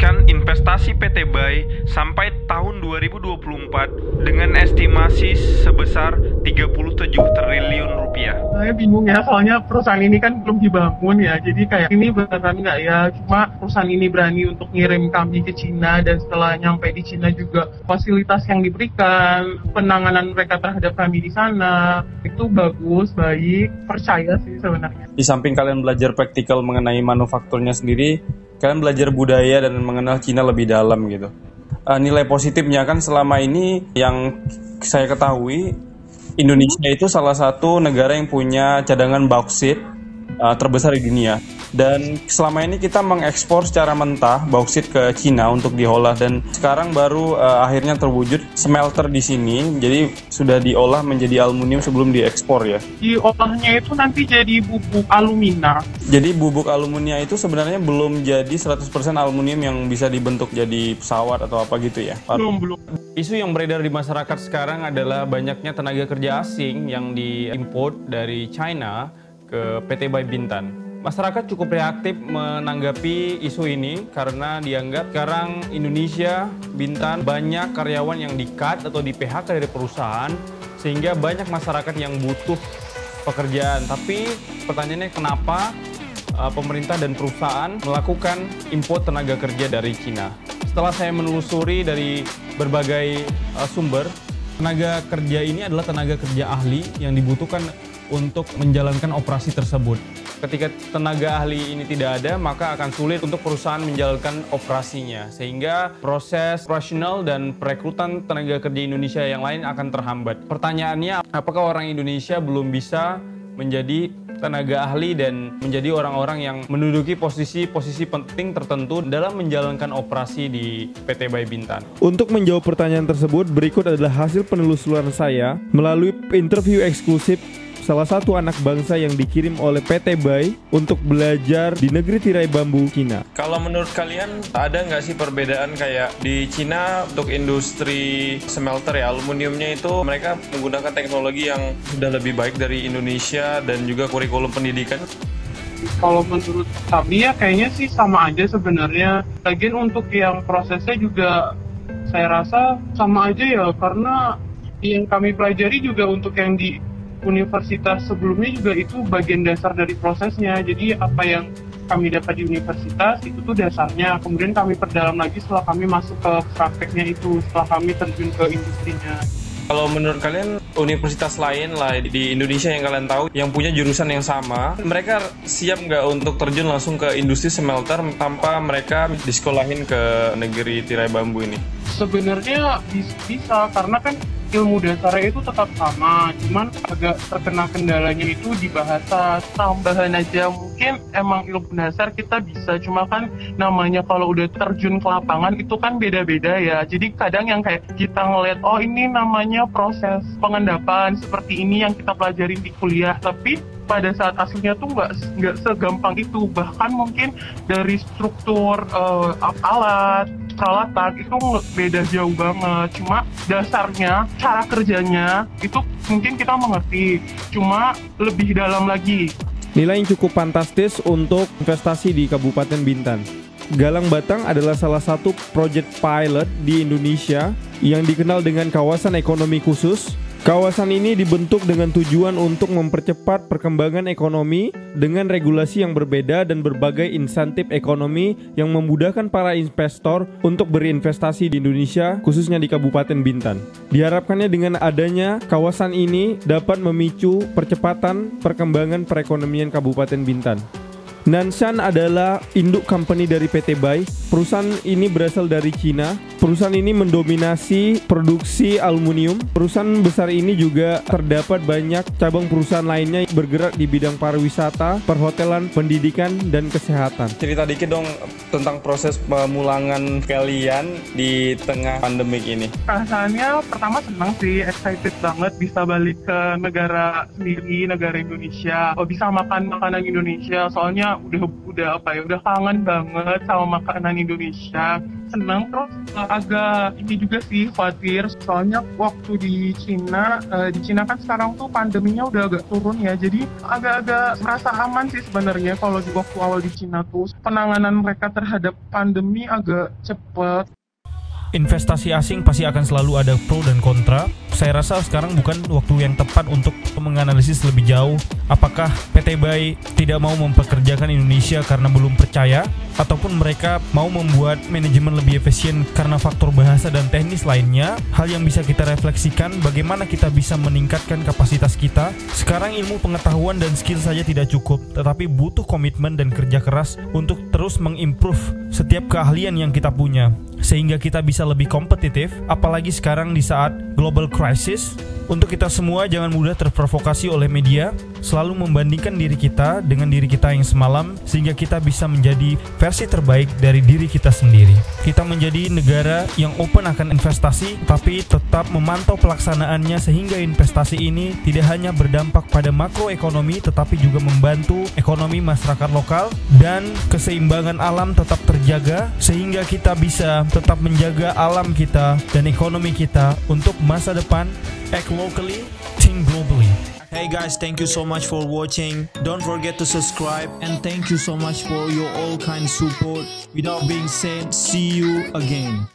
menargetkan investasi PT Bai sampai tahun 2024 dengan estimasi sebesar 37 triliun rupiah. Saya bingung ya, soalnya perusahaan ini kan belum dibangun ya, jadi kayak ini beneran nggak ya? Cuma perusahaan ini berani untuk ngirim kami ke Cina, dan setelah nyampe di Cina juga fasilitas yang diberikan, penanganan mereka terhadap kami di sana itu bagus, baik, percaya sih sebenarnya. Di samping kalian belajar praktikal mengenai manufakturnya sendiri, kalian belajar budaya dan mengenal Cina lebih dalam gitu. Nilai positifnya kan selama ini yang saya ketahui, Indonesia itu salah satu negara yang punya cadangan bauksit terbesar di dunia. Dan selama ini kita mengekspor secara mentah bauksit ke Cina untuk diolah, dan sekarang baru akhirnya terwujud smelter di sini. Jadi sudah diolah menjadi aluminium sebelum diekspor ya. Diolahnya itu nanti jadi bubuk alumina. Jadi bubuk aluminium itu sebenarnya belum jadi 100% aluminium yang bisa dibentuk jadi pesawat atau apa gitu ya? Belum. Isu yang beredar di masyarakat sekarang adalah banyaknya tenaga kerja asing yang diimport dari China ke PT Bai Bintan. Masyarakat cukup reaktif menanggapi isu ini karena dianggap sekarang Indonesia, Bintan, banyak karyawan yang di-cut atau di-PHK dari perusahaan, sehingga banyak masyarakat yang butuh pekerjaan. Tapi pertanyaannya kenapa pemerintah dan perusahaan melakukan import tenaga kerja dari Cina? Setelah saya menelusuri dari berbagai sumber, tenaga kerja ini adalah tenaga kerja ahli yang dibutuhkan untuk menjalankan operasi tersebut. Ketika tenaga ahli ini tidak ada, maka akan sulit untuk perusahaan menjalankan operasinya. Sehingga proses operasional dan perekrutan tenaga kerja Indonesia yang lain akan terhambat. Pertanyaannya, apakah orang Indonesia belum bisa menjadi tenaga ahli dan menjadi orang-orang yang menduduki posisi-posisi penting tertentu dalam menjalankan operasi di PT Bai Bintan? Untuk menjawab pertanyaan tersebut, berikut adalah hasil penelusuran saya melalui interview eksklusif salah satu anak bangsa yang dikirim oleh PT Bai untuk belajar di negeri tirai bambu Cina. Kalau menurut kalian ada nggak sih perbedaan kayak di Cina untuk industri smelter ya, aluminiumnya itu mereka menggunakan teknologi yang sudah lebih baik dari Indonesia dan juga kurikulum pendidikan? Kalau menurut kami ya kayaknya sih sama aja sebenarnya. Lagian untuk yang prosesnya juga saya rasa sama aja ya, karena yang kami pelajari juga untuk yang di universitas sebelumnya juga itu bagian dasar dari prosesnya. Jadi apa yang kami dapat di universitas itu tuh dasarnya, kemudian kami perdalam lagi setelah kami masuk ke prakteknya itu, setelah kami terjun ke industrinya. Kalau menurut kalian universitas lain lah di Indonesia yang kalian tahu yang punya jurusan yang sama, mereka siap nggak untuk terjun langsung ke industri smelter tanpa mereka disekolahin ke negeri tirai bambu ini? Sebenarnya bisa, karena kan ilmu dasarnya itu tetap sama, cuman agak terkena kendalanya itu di bahasa. Tambahan aja, mungkin emang ilmu dasar kita bisa, cuma kan namanya kalau udah terjun ke lapangan itu kan beda-beda ya. Jadi kadang yang kayak kita ngeliat, oh ini namanya proses pengendapan seperti ini yang kita pelajarin di kuliah, tapi pada saat aslinya tuh nggak segampang itu. Bahkan mungkin dari struktur alat, peralatan itu beda jauh banget. Cuma dasarnya, cara kerjanya itu mungkin kita mengerti, cuma lebih dalam lagi. Nilai yang cukup fantastis untuk investasi di Kabupaten Bintan. Galang Batang adalah salah satu proyek pilot di Indonesia yang dikenal dengan kawasan ekonomi khusus. Kawasan ini dibentuk dengan tujuan untuk mempercepat perkembangan ekonomi dengan regulasi yang berbeda dan berbagai insentif ekonomi yang memudahkan para investor untuk berinvestasi di Indonesia, khususnya di Kabupaten Bintan. Diharapkannya dengan adanya kawasan ini dapat memicu percepatan perkembangan perekonomian Kabupaten Bintan. Nanshan adalah induk company dari PT Bai. Perusahaan ini berasal dari Cina. Perusahaan ini mendominasi produksi aluminium. Perusahaan besar ini juga terdapat banyak cabang perusahaan lainnya bergerak di bidang pariwisata, perhotelan, pendidikan, dan kesehatan. Cerita dikit dong tentang proses pemulangan kalian di tengah pandemik ini. Perasaannya pertama senang sih, excited banget bisa balik ke negara sendiri, negara Indonesia. Bisa makan makanan Indonesia, soalnya karena udah kangen banget sama makanan Indonesia. Senang, terus agak ini juga sih khawatir, soalnya waktu di Cina kan sekarang tuh pandeminya udah agak turun ya, jadi agak-agak merasa aman sih sebenarnya. Kalau di waktu awal di Cina tuh penanganan mereka terhadap pandemi agak cepet. Investasi asing pasti akan selalu ada pro dan kontra. Saya rasa sekarang bukan waktu yang tepat untuk menganalisis lebih jauh apakah PT Bai tidak mau mempekerjakan Indonesia karena belum percaya, ataupun mereka mau membuat manajemen lebih efisien karena faktor bahasa dan teknis lainnya. Hal yang bisa kita refleksikan bagaimana kita bisa meningkatkan kapasitas kita. Sekarang ilmu pengetahuan dan skill saja tidak cukup, tetapi butuh komitmen dan kerja keras untuk terus mengimprove setiap keahlian yang kita punya, sehingga kita bisa lebih kompetitif, apalagi sekarang di saat global crisis. Untuk kita semua jangan mudah terprovokasi oleh media, selalu membandingkan diri kita dengan diri kita yang semalam, sehingga kita bisa menjadi versi terbaik dari diri kita sendiri. Kita menjadi negara yang open akan investasi, tapi tetap memantau pelaksanaannya sehingga investasi ini tidak hanya berdampak pada makroekonomi, tetapi juga membantu ekonomi masyarakat lokal, dan keseimbangan alam tetap terjaga, sehingga kita bisa tetap menjaga alam kita dan ekonomi kita untuk masa depan. Act locally, think globally. Hey guys, thank you so much for watching. Don't forget to subscribe, and thank you so much for your all kind support. Without being said, see you again.